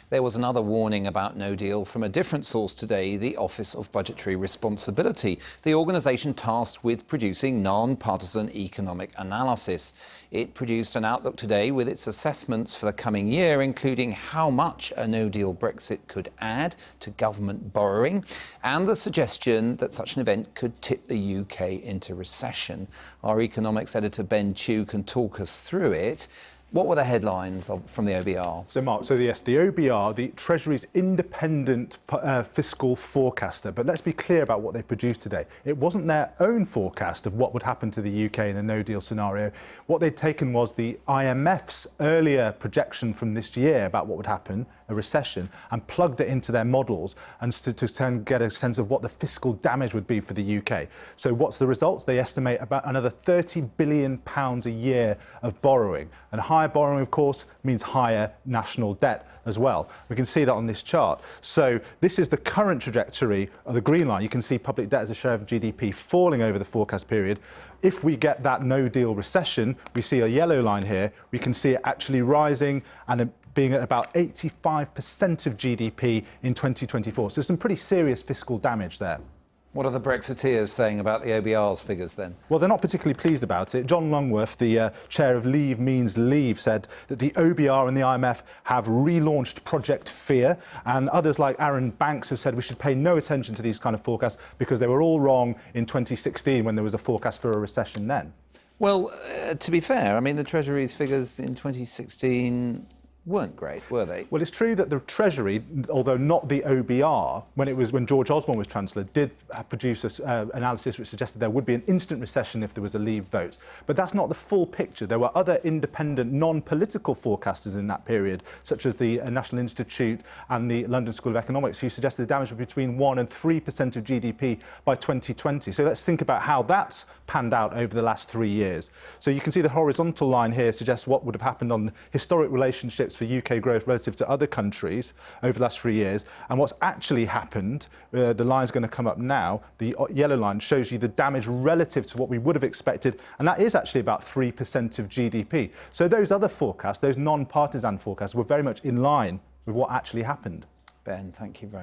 There was another warning about no deal from a different source today, the Office of Budgetary Responsibility, the organisation tasked with producing non-partisan economic analysis. It produced an outlook today with its assessments for the coming year, including how much a no-deal Brexit could add to government borrowing and the suggestion that such an event could tip the UK into recession. Our economics editor Ben Chew can talk us through it. What were the headlines from the OBR? So, Mark, yes, the OBR, the Treasury's independent fiscal forecaster. But let's be clear about what they produced today. It wasn't their own forecast of what would happen to the UK in a no-deal scenario. What they'd taken was the IMF's earlier projection from this year about what would happen, a recession, and plugged it into their models and to get a sense of what the fiscal damage would be for the UK. So what's the results? They estimate about another £30 billion a year of borrowing. And higher borrowing, of course, means higher national debt as well. We can see that on this chart. So this is the current trajectory of the green line. You can see public debt as a share of GDP falling over the forecast period. If we get that no-deal recession, we see a yellow line here. We can see it actually rising and being at about 85% of GDP in 2024. So some pretty serious fiscal damage there. What are the Brexiteers saying about the OBR's figures then? Well, they're not particularly pleased about it. John Longworth, the chair of Leave Means Leave, said that the OBR and the IMF have relaunched Project Fear, and others like Aaron Banks have said we should pay no attention to these kind of forecasts because they were all wrong in 2016 when there was a forecast for a recession then. Well, to be fair, I mean, the Treasury's figures in 2016 weren't great, were they? Well, it's true that the Treasury, although not the OBR, when George Osborne was Chancellor, did produce an analysis which suggested there would be an instant recession if there was a Leave vote. But that's not the full picture. There were other independent, non-political forecasters in that period, such as the National Institute and the London School of Economics, who suggested the damage would be between 1% and 3% of GDP by 2020. So let's think about how that's panned out over the last 3 years. So you can see the horizontal line here suggests what would have happened on historic relationships for UK growth relative to other countries over the last 3 years. And what's actually happened, the line's going to come up now, the yellow line shows you the damage relative to what we would have expected, and that is actually about 3% of GDP. So those other forecasts, those non-partisan forecasts, were very much in line with what actually happened. Ben, thank you very much.